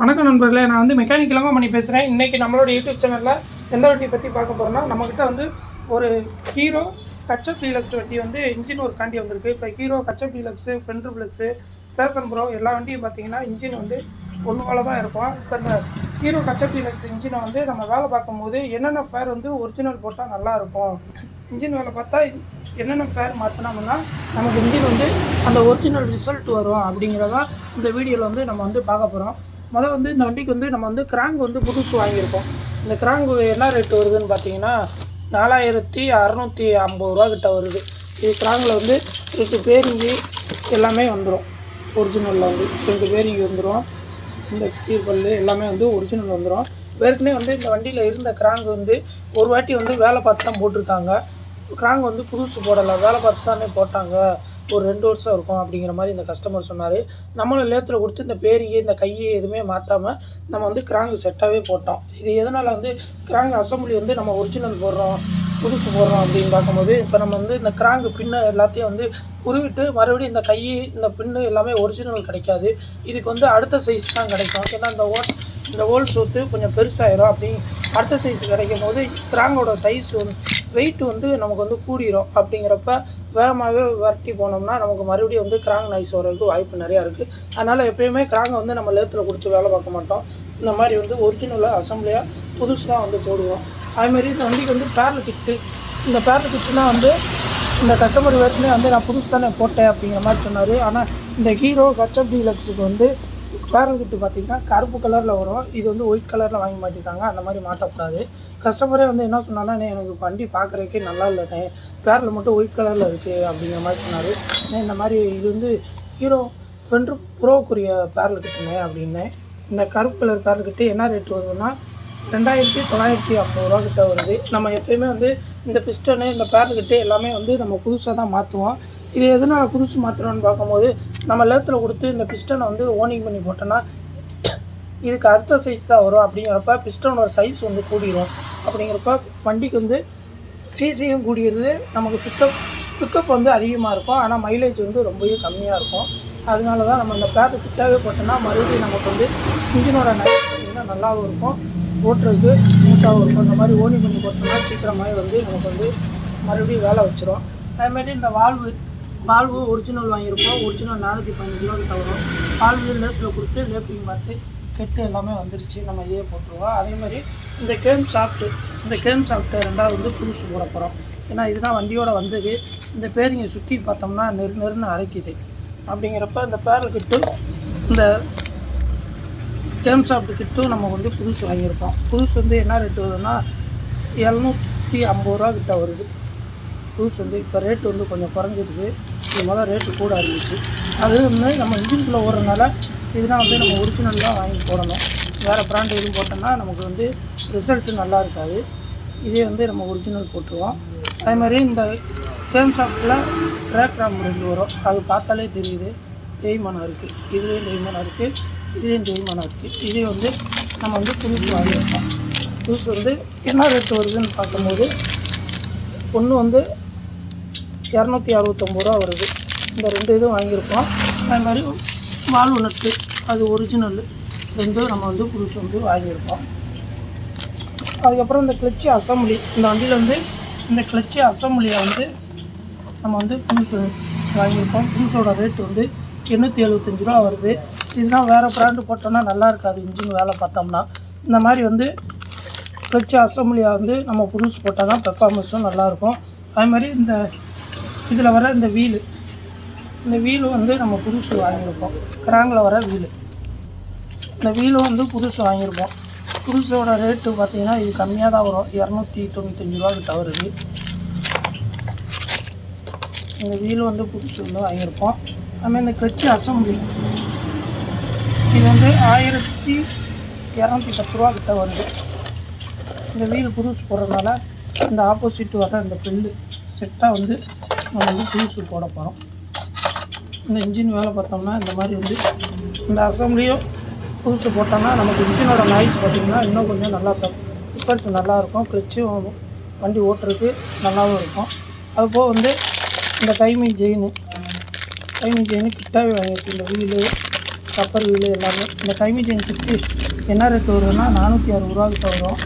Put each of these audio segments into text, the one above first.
வணக்கம் நண்பர்களே, நான் வந்து மெக்கானிக் இளங்கோமணி பேசுகிறேன். இன்றைக்கி நம்மளோட யூடியூப் சேனலில் எந்த வண்டியை பற்றி பார்க்க போகிறோன்னா, நம்மக்கிட்ட வந்து ஒரு ஹீரோ கச்சப் டீலக்ஸ் வண்டி வந்து இன்ஜின் ஒரு காண்டி வந்திருக்கு. இப்போ hero ketchup deluxe, fender plus, fashion bro எல்லா வண்டியும் பார்த்திங்கன்னா இன்ஜின் வந்து ஒன்று போல தான் இருக்கும். இப்போ இந்த ஹீரோ கச்சப் டீலக்ஸ் இன்ஜினை வந்து நம்ம வேலை பார்க்கும்போது என்னென்ன ஃபேர் வந்து ஒரிஜினல் போட்டால் நல்லாயிருக்கும், இன்ஜின் வேலை பார்த்தா என்னென்ன ஃபேர் மாற்றினோம்னா நமக்கு இன்ஜின் வந்து அந்த ஒரிஜினல் ரிசல்ட் வரும் அப்படிங்கிறதான் இந்த வீடியோவில் வந்து நம்ம வந்து பார்க்க போகிறோம். முதல் வந்து இந்த வண்டிக்கு வந்து நம்ம வந்து கிராங்க் வந்து புதுசு வாங்கியிருக்கோம். இந்த கிராங்க் என்ன ரேட்டு வருதுன்னு பார்த்தீங்கன்னா 4650 ரூபா கிட்ட வருது. இது கிராங்கில் வந்து 2 பேரிங்கி எல்லாமே வந்துடும். ஒரிஜினலில் வந்து 2 பேரிங்கி வந்துடும். இந்த கீழ்பல் எல்லாமே வந்து ஒரிஜினல் வந்துடும். ஏற்கனவே வந்து இந்த வண்டியில் இருந்த கிராங்க் வந்து ஒரு வாட்டி வந்து வேலை பார்த்து தான் போட்டிருக்காங்க. கிராங்க் வந்து புதுசு போடலை, வேலை பார்த்து தானே போட்டாங்க, ஒரு 2 வருஷம் இருக்கும் அப்படிங்கிற மாதிரி இந்த கஸ்டமர் சொன்னார். நம்மளும் லேத்தில் கொடுத்து இந்த பேரிங்கி இந்த கையை எதுவுமே மாற்றாமல் நம்ம வந்து கிராங்க் செட்டாகவே போட்டோம். இது எதனால் வந்து கிராங்க் அசம்பிளி வந்து நம்ம ஒரிஜினல் போடுறோம், புதுசு போடுறோம் அப்படின்னு பார்க்கும்போது, இப்போ நம்ம வந்து இந்த கிராங்க் பின்னை எல்லாத்தையும் வந்து உருவிட்டு மறுபடியும் இந்த கை இந்த பின்னு எல்லாமே ஒரிஜினல் கிடைக்காது. இதுக்கு வந்து அடுத்த சைஸ் தான் கிடைக்கும். ஏன்னா இந்த ஹோல் சோத்து கொஞ்சம் பெருசாகிடும். அப்படி அடுத்த சைஸ் கிடைக்கும் போது கிராங்கோட சைஸ் வந்து வெயிட் வந்து நமக்கு வந்து கூடிரும். அப்படிங்கிறப்ப வேகமாகவே விரட்டி போனோம்னா நமக்கு மறுபடியும் வந்து கிராங்க் நைஸ் வரதுக்கு வாய்ப்பு நிறையா இருக்குது. அதனால் எப்பயுமே கிராங்கை வந்து நம்ம லேத்தில் கொடுத்து வேலை பார்க்க மாட்டோம். இந்த மாதிரி வந்து ஒரிஜினலாக அசம்பிளியாக புதுசு தான் வந்து போடுவோம். அதுமாரி இந்த வண்டிக்கு வந்து பேரல் கிட்டு, இந்த பேரல் கிட்டுனா வந்து இந்த கஸ்டமர் ஏற்கனவே வந்து நான் புதுசு தானே போட்டேன் அப்படிங்கிற மாதிரி சொன்னார். ஆனால் இந்த ஹீரோ கச்சப் டீலக்ஸுக்கு வந்து பேரல் கிட்டு பார்த்திங்கன்னா கருப்பு கலரில் வரும். இது வந்து ஒயிட் கலரில் வாங்கி மாட்டிருக்காங்க. அந்த மாதிரி மாட்டக்கூடாது. கஸ்டமரே வந்து என்ன சொன்னாலும் எனக்கு வண்டி பார்க்குறதுக்கே நல்லா இல்லைண்ணே, பேரல் மட்டும் ஒயிட் கலரில் இருக்குது அப்படிங்கிற மாதிரி சொன்னார். இந்த மாதிரி இது வந்து ஹீரோ ஃபெண்டர் ப்ரோக்குரிய பேரல் கிட்டுங்க அப்படின்னு. இந்த கருப்பு கலர் பேரல் கிட்டு என்ன ரேட் வருதுன்னா 2950 ரூபா கிட்ட வருது. நம்ம எப்போயுமே வந்து இந்த பிஸ்டனு இந்த பேரல் கிட்டு எல்லாமே வந்து நம்ம புதுசாக தான் மாற்றுவோம். இது எதனால் புதுசு மாற்றுறோன்னு பார்க்கும்போது, நம்ம லேத்தில் கொடுத்து இந்த பிஸ்டனை வந்து ஓனிங் பண்ணி போட்டோன்னா இதுக்கு அடுத்த சைஸ் தான் வரும். அப்படிங்கிறப்ப பிஸ்டனோட சைஸ் வந்து கூடிடும். அப்படிங்கிறப்ப வண்டிக்கு வந்து சிசியும் கூடிடுது, நமக்கு பிக்கப் வந்து அதிகமாக இருக்கும். ஆனால் மைலேஜ் வந்து ரொம்பவே கம்மியாக இருக்கும். அதனால தான் நம்ம இந்த பேரல் கிட்டாவே போட்டோன்னா மறுபடியும் நமக்கு வந்து இன்ஜினோட நைஸ் பார்த்திங்கன்னா நல்லாவும் இருக்கும், ஓட்டுறதுக்கு ஸ்மூத்தாகவும் இருக்கும். இந்த மாதிரி ஓனிங் பண்ணி போட்டோம்னா சீக்கிரமாக வந்து நமக்கு வந்து மறுபடியும் வேலை வச்சிரும். அதுமாரி இந்த வால்வு ஒரிஜினல் வாங்கியிருப்போம். ஒரிஜினல் 415 கிலோ கிட்ட வரும். வால்வு லேப்பில் கொடுத்து லேப்பிங் பார்த்து கெட்டு எல்லாமே வந்துருச்சு, நம்ம இதே போட்டுருவோம். அதேமாதிரி இந்த கேம் சாஃப்ட்டு 2வது வந்து புதுசு போட போகிறோம். ஏன்னா இதுதான் வண்டியோடு வந்தது. இந்த பேரிங்கை சுற்றி பார்த்தோம்னா நெருன்னு அரைக்குது. அப்படிங்கிறப்ப இந்த பேரல் கிட்டு இந்த கேம் சாஃப்ட் கிட்டும் நம்ம வந்து புதுசு வாங்கியிருக்கோம். புதுசு வந்து என்ன ரேட்டு வருதுன்னா 750 ரூபா கிட்ட வருது. புதுசு வந்து இப்போ ரேட்டு வந்து கொஞ்சம் குறைஞ்சிருக்கு. இது முதல்ல ரேட்டு கூட இருந்துச்சு. அது வந்து நம்ம இன்ஜின்குள்ளே ஓடுறதுனால இதுதான் வந்து நம்ம ஒரிஜினல் தான் வாங்கி போடணும். வேறு பிராண்டு எதுவும் போட்டோம்னா நமக்கு வந்து ரிசல்ட்டு நல்லா இருக்காது. இதே வந்து நம்ம ஒரிஜினல் போட்டுருவோம். அதுமாதிரி இந்த கேம் சாஃப்ட்டில் ட்ராக் ராம் 2 வரும். அது பார்த்தாலே தெரியுது தேய்மானம் இருக்குது. இதுலேயும் தேய்மானம் இருக்குது, இதுலேயும் தேய்மானம் இருக்குது. இதே வந்து நம்ம வந்து புதுசு வாங்கியிருக்கோம். புதுசு வந்து என்ன ரேட்டு வருதுன்னு பார்க்கும்போது ஒன்று வந்து 269 ரூபா வருது. இந்த 2 இதுவும் வாங்கியிருக்கோம். அது மாதிரி வால்வு நட்டு அது ஒரிஜினல் 2 நம்ம வந்து புதுசு வந்து வாங்கியிருக்கோம். அதுக்கப்புறம் இந்த கிளச்சு அசம்பிளி, இந்த வண்டியில் வந்து இந்த கிளச்சு அசம்பிளியை வந்து நம்ம வந்து புதுசு வாங்கியிருக்கோம். புதுசோட ரேட்டு வந்து 875 ரூபா வருது. இதுதான் வேறு பிராண்டு போட்டோம்னா நல்லா இருக்காது. இன்ஜின் வேலை பார்த்தோம்னா இந்த மாதிரி வந்து கிளச்சு அசம்பிளியாக வந்து நம்ம புதுசு போட்டால் தான் பெர்ஃபார்மன்ஸும் நல்லாயிருக்கும். அதுமாதிரி இந்த இதில் வர இந்த வீலு வந்து நம்ம புதுசு வாங்கியிருக்கோம். கிராங்கில் வர இந்த வீலும் வந்து புதுசு வாங்கியிருக்கோம். புதுசோட ரேட்டு பார்த்திங்கன்னா இது கம்மியாக தான் வரும். 295 ரூபா கிட்ட வருது. இந்த வீலு வந்து புதுசு வந்து வாங்கியிருக்கோம். அதுமாதிரி இந்த கிளச்சு அசம்பிளி இது வந்து 1210 ரூபா கிட்ட வருது. இந்த வீல் புதுசு போடுறதுனால இந்த ஆப்போசிட் வர இந்த பில்லு செட்டாக வந்து நம்ம வந்து புதுசு போட போகிறோம். இந்த இன்ஜின் வேலை பார்த்தோம்னா இந்த மாதிரி வந்து இந்த அசம்பிளியும் புதுசு போட்டோம்னா நமக்கு இன்ஜினோட நாய்ஸ் பார்த்திங்கன்னா இன்னும் கொஞ்சம் நல்லா ரிசல்ட் நல்லாயிருக்கும். கிளச்சும் வண்டி ஓட்டுறதுக்கு நல்லாவும் இருக்கும். அதுபோக வந்து இந்த டைமிங் செயின் கிட்டாவே வாங்கியிருக்கு. இந்த வீலு ரப்பர் வீலு எல்லாமே. இந்த டைமிங் செயின் கிட்டு என்ன ரேட் வருதுன்னா 460 கிட்ட வரும்.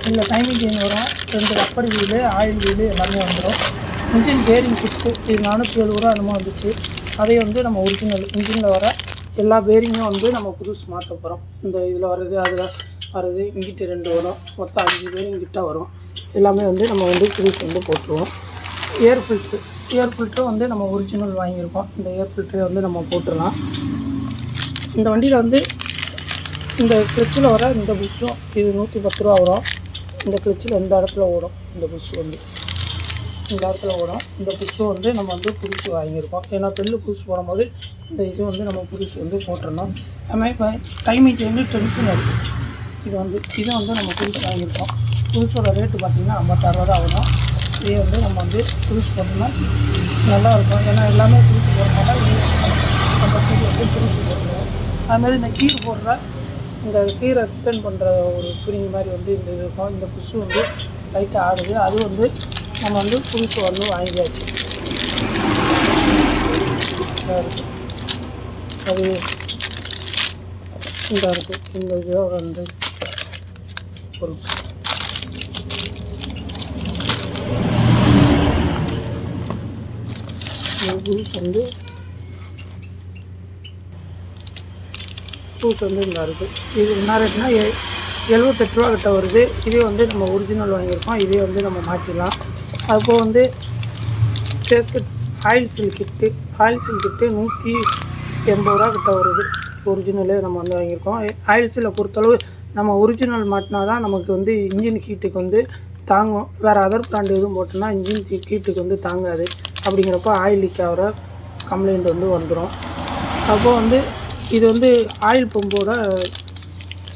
இதில் டைமிங் செயின் வரும், 2 ரப்பர் வீலு, ஆயில் வீலு எல்லாமே வந்துடும். இன்ஜின் பேரிங் கிட்டு இது 470 என்னமோ வந்துச்சு. அதே வந்து நம்ம ஒரிஜினல் இன்ஜினில் வர எல்லா பேரிங்கும் வந்து நம்ம புதுசு மாற்ற போகிறோம். இந்த இதில் வர்றது அதில் வர்றது இங்கிட்ட 2 வரும், மொத்தம் 5 பேரிங் கிட்ட வரும். எல்லாமே வந்து நம்ம வந்து புதுசு வந்து போட்டுருவோம். ஏர் ஃபில்ட்ரு வந்து நம்ம ஒரிஜினல் வாங்கியிருக்கோம். இந்த ஏர் ஃபில்ட்ரை வந்து நம்ம போட்டுடலாம். இந்த வண்டியில் வந்து இந்த கிளச்சில் வர இந்த புஷ்ஷும் இது 110 ரூபா வரும். இந்த கிளச்சில் இந்த இடத்துல ஓடும், இந்த புஷ் வந்து இந்த இடத்துல ஓடும். இந்த புஷ்ஷும் வந்து நம்ம வந்து புதுசு வாங்கியிருக்கோம். ஏன்னா பெல்லு புதுசு போடும்போது இந்த இது வந்து நம்ம புதுசு வந்து போட்டுருந்தோம். அதுமாதிரி இப்போ டைமிங் வந்து டென்ஷன் இது வந்து நம்ம புதுசு வாங்கியிருக்கோம். புதுசோட ரேட்டு பார்த்திங்கன்னா 56 ரூபா தான் வரும். இதே வந்து நம்ம வந்து புதுசு போட்டோம்னா நல்லாயிருக்கும். ஏன்னா எல்லாமே புதுசு போடுறதுனால இது நம்ம வந்து புதுசு போட்டுருவோம். அதுமாதிரி இந்த கீரை போடுற இந்த கீரை ரிட்டர்ன் பண்ணுற ஒரு ஃப்ரிங் மாதிரி வந்து இந்த இது இருக்கும். இந்த புஷ் வந்து லைட்டாக ஆடுது, அது வந்து நம்ம வந்து புதுசு வந்து வாங்கியாச்சு. அது இந்த இருக்குது, இந்த இதோட வந்து ஒரு புதுசு வந்து இந்த இருக்குது. இது என்ன ரேட்னா 78 ரூபா கிட்ட வருது. இதே வந்து நம்ம ஒரிஜினல் வாங்கியிருக்கோம். இதே வந்து நம்ம மாற்றிடலாம். அதுபோல் வந்து கேஸ்கட் ஆயில் சீல் கிட்டு 180 ரூபா கிட்ட வருது. ஒரிஜினலே நம்ம வந்து வாங்கியிருக்கோம். ஆயில் சீலை பொறுத்தளவு நம்ம ஒரிஜினல் மாட்டினா தான் நமக்கு வந்து இன்ஜின் ஹீட்டுக்கு வந்து தாங்கும். வேறு அதர் பிராண்ட் எதுவும் போட்டோம்னா இன்ஜின் ஹீட்டுக்கு வந்து தாங்காது. அப்படிங்கிறப்ப ஆயில் லீக் ஆகிற கம்ப்ளைண்ட் வந்து வந்துடும். அப்போது வந்து இது வந்து ஆயில் பம்போட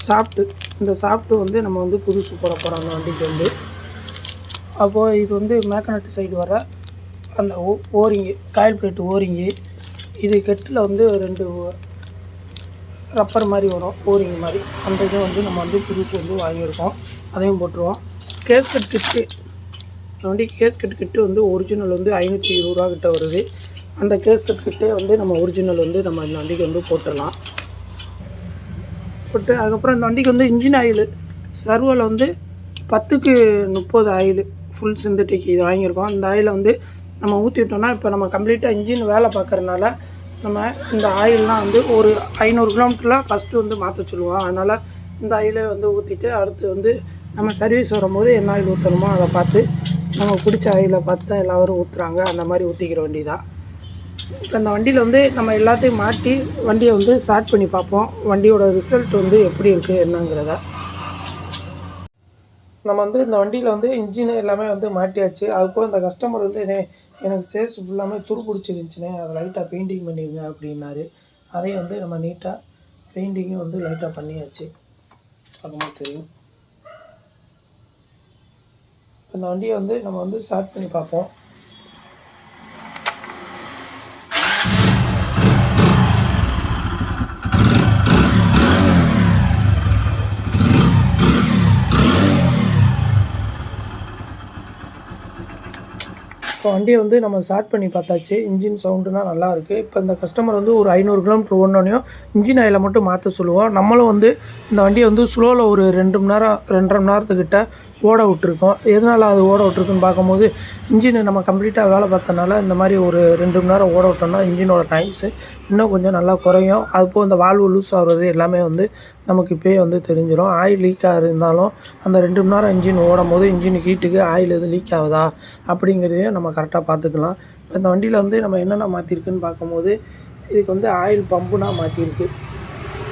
சாஃப்ட்டு, இந்த சாஃப்ட்டு வந்து நம்ம வந்து புதுசு போட போகிறோம் அந்த வண்டிக்கு வந்து. அப்போது இது வந்து மேக்கனட்டு சைடு வர அந்த ஓரிங்கு, காயில் பிளேட்டு ஓரிங்கு, இது கெட்டில் வந்து 2 ரப்பர் மாதிரி வரும், ஓரிங் மாதிரி. அந்த இதை வந்து நம்ம வந்து புதுசு வந்து வாங்கியிருக்கோம், அதையும் போட்டுருவோம். கேஸ்கட் கிட்டு, வண்டி கேஸ்கட் கிட்டு வந்து ஒரிஜினல் வந்து 520 ரூபா கிட்ட வருது. அந்த கேஸ்கட் கிட்டே வந்து நம்ம ஒரிஜினல் வந்து நம்ம இந்த வண்டிக்கு வந்து போட்டுடலாம். போட்டு அதுக்கப்புறம் இந்த வண்டிக்கு வந்து இன்ஜின் ஆயில் சர்வோவில் வந்து 10க்கு 30 ஆயில் ஃபுல் சிந்தட்டிக் இது வாங்கியிருக்கோம். இந்த ஆயிலை வந்து நம்ம ஊற்றிட்டோம்னா இப்போ நம்ம கம்ப்ளீட்டாக இன்ஜின் வேலை பார்க்குறதுனால நம்ம இந்த ஆயிலெலாம் வந்து ஒரு 500 கிலோமீட்டரில் ஃபஸ்ட்டு வந்து மாற்ற சொல்லுவோம். அதனால் இந்த ஆயிலை வந்து ஊற்றிட்டு அடுத்து வந்து நம்ம சர்வீஸ் வரும்போது என்ன ஆயில் ஊற்றணுமோ அதை பார்த்து நம்ம பிடிச்ச ஆயிலை பார்த்து தான் எல்லோரும் ஊற்றுறாங்க. அந்த மாதிரி ஊற்றிக்கிற வண்டி தான். இப்போ இந்த வண்டியில் வந்து நம்ம எல்லாத்தையும் மாட்டி வண்டியை வந்து ஸ்டார்ட் பண்ணி பார்ப்போம். வண்டியோட ரிசல்ட் வந்து எப்படி இருக்குது என்னங்கிறத. நம்ம வந்து இந்த வண்டியில் வந்து இன்ஜின் எல்லாமே வந்து மாட்டியாச்சு. அதுபோல் இந்த கஸ்டமர் வந்து எனக்கு சேஸ் ஃபுல்லாமே துரு பிடிச்சிருந்துச்சுனே, அதை லைட்டாக பெயிண்டிங் பண்ணிடுங்க அப்படின்னாரு. அதையும் வந்து நம்ம நீட்டாக பெயிண்டிங்கும் வந்து லைட்டாக பண்ணியாச்சு, அதுவும் தெரியும். இந்த வண்டியை வந்து நம்ம வந்து ஸ்டார்ட் பண்ணி பார்ப்போம். இப்போ வண்டியை வந்து நம்ம ஸ்டார்ட் பண்ணி பார்த்தாச்சு. இன்ஜின் சவுண்டுனா நல்லாயிருக்கு. இப்போ இந்த கஸ்டமர் வந்து ஒரு 500 கிலோமீட்டர் ஓடனோனையும் இன்ஜின் ஆயிலை மட்டும் மாற்ற சொல்லுவோம். நம்மளும் வந்து இந்த வண்டியை வந்து ஸ்லோவில் ஒரு 2 மணி நேரம் 2.5 மணி நேரத்துக்கிட்ட ஓட விட்டுருக்கோம். எதனால் அது ஓட விட்டுருக்குன்னு பார்க்கும்போது இன்ஜினை நம்ம கம்ப்ளீட்டாக வேலை பார்த்தனால இந்த மாதிரி ஒரு 2 மணி நேரம் ஓட விட்டோம்னா இன்ஜினோட டைம்ஸு இன்னும் கொஞ்சம் நல்லா குறையும். அதுபோல் இந்த வால்வு லூஸ் ஆகிறது எல்லாமே வந்து நமக்கு இப்போயே வந்து தெரிஞ்சிடும். ஆயில் லீக் இருந்தாலும் அந்த 2 மணி நேரம் இன்ஜின் ஓடும் போது இன்ஜின் ஹீட்டுக்கு ஆயில் எதுவும் லீக் ஆகுதா அப்படிங்கிறதையும் நம்ம கரெக்டாக பார்த்துக்கலாம். இப்போ இந்த வண்டியில் வந்து நம்ம என்னென்ன மாற்றிருக்குன்னு பார்க்கும்போது இதுக்கு வந்து ஆயில் பம்புனா மாற்றிருக்கு,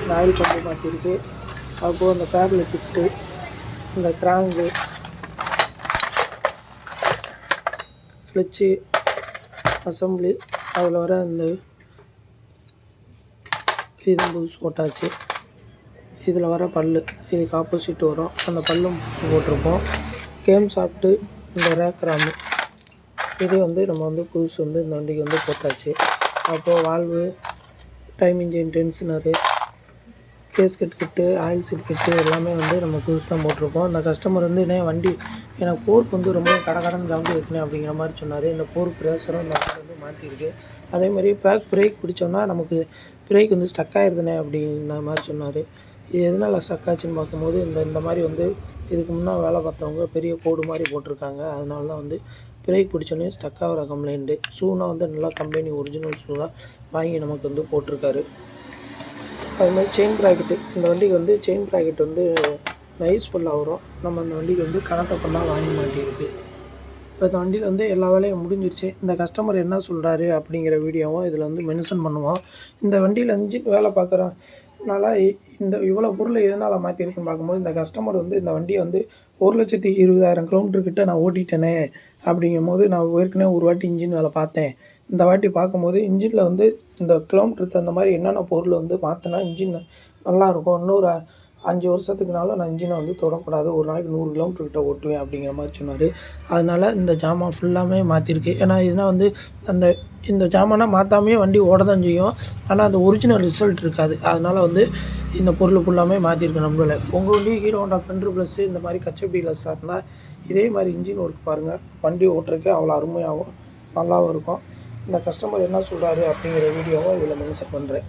இந்த ஆயில் பம்பு மாற்றிருக்கு. அதுபோல் இந்த பேரல் கிட்டு, இந்த கிராங்கு, கிளச்சு, அசம்பிளி, அதில் வர இந்த இது புதுசு போட்டாச்சு. இதில் வர பல்லு இதுக்கு ஆப்போசிட் வரும், அந்த பல்லும் புதுசு போட்டிருப்போம். கேம் சாஃப்ட்டு, இந்த ரேக்ராமு இது வந்து நம்ம வந்து புதுசு வந்து இந்த வண்டிக்கு வந்து போட்டாச்சு. அப்போது வால்வு, டைம் இன்ஜின் டென்ஷனரு, கேஸ்கெட் கிட்டு, ஆயில் சீல் கிட்டு எல்லாமே வந்து நம்ம புதுசு தான் போட்டிருக்கோம். அந்த கஸ்டமர் வந்து வண்டி எனக்கு போர்க் வந்து ரொம்ப கடகடன்னு கவுண்டி இருக்குண்ணே அப்படிங்கிற மாதிரி சொன்னார். இந்த போர்க் பிரேசரும் இந்த மாதிரி வந்து மாட்டியிருக்கு. அதேமாதிரி பிரேக் பிடிச்சோம்னா நமக்கு பிரேக் வந்து ஸ்டக் ஆயிடுதுண்ணே அப்படிங்கிற மாதிரி சொன்னார். இது எதனால் ஸ்டக் ஆச்சுன்னு பார்க்கும்போது இந்த மாதிரி வந்து இதுக்கு முன்னே வேலை பார்த்தவங்க பெரிய கோடு மாதிரி போட்டிருக்காங்க. அதனால தான் வந்து பிரேக் பிடிச்சோன்னே ஸ்டக் ஆகிற கம்ப்ளைண்ட்டு. ஷூனா வந்து நல்லா கம்பெனி ஒரிஜினல் ஷூ தான் வாங்கி நமக்கு வந்து போட்டிருக்காரு. அதுமாதிரி செயின் ப்ராக்கெட்டு, இந்த வண்டிக்கு வந்து செயின் ப்ராக்கெட் வந்து நைஸ் ஃபுல்லாக வரும். நம்ம அந்த வண்டிக்கு வந்து கனத்தை ஃபுல்லாக வாங்கி மாட்டியிருக்கு. இப்போ இந்த வண்டியில் வந்து எல்லா வேலையும் முடிஞ்சிருச்சு. இந்த கஸ்டமர் என்ன சொல்கிறாரு அப்படிங்கிற வீடியோவும் இதில் வந்து மென்ஷன் பண்ணுவோம். இந்த வண்டியில் இன்ஜின் வேலை பார்க்குறனால இவ்வளோ பொருள் எதனால் மாற்றிருக்குன்னு பார்க்கும்போது இந்த கஸ்டமர் வந்து இந்த வண்டியை வந்து 1,20,000 கிலோமீட்டர் கிட்ட நான் ஓட்டிட்டேனே அப்படிங்கும்போது நான் ஏற்கனவே ஒரு வாட்டி இன்ஜின் வேலை பார்த்தேன். இந்த வாட்டி பார்க்கும்போது இன்ஜினில் வந்து இந்த கிலோமீட்டருக்கு தகுந்த மாதிரி என்னென்ன பொருள் வந்து மாற்றினா இன்ஜின் நல்லாயிருக்கும். இன்னொரு 5 வருஷத்துக்குனாலும் நான் இன்ஜினை வந்து தொடக்கூடாது. ஒரு நாளைக்கு 100 கிலோமீட்டர் கிட்ட ஓட்டுவேன் அப்படிங்கிற மாதிரி சொன்னார். அதனால் இந்த ஜாமான் ஃபுல்லாமே மாற்றிருக்கு. ஏன்னா இதுனா வந்து இந்த ஜாமானை மாற்றாமையே வண்டி ஓட தான் செய்யும். ஆனால் அந்த ஒரிஜினல் ரிசல்ட் இருக்காது. அதனால் வந்து இந்த பொருள் ஃபுல்லாமே மாற்றிருக்கு நம்மள. உங்கள் வண்டி ஹீரோ ஹோண்டா ஸ்ப்ளெண்டர் ப்ளஸ்ஸு இந்த மாதிரி கச்சப் டீலர்ஸாக இருந்தால் இதே மாதிரி இன்ஜின் ஒர்க் பாருங்கள். வண்டி ஓட்டுறதுக்கு அவ்வளோ அருமையாகவும் நல்லாவும் இருக்கும். இந்த கஸ்டமர் என்ன சொல்கிறாரு அப்படிங்கிற வீடியோவை இதில் மென்ஷன் பண்ணுறேன்.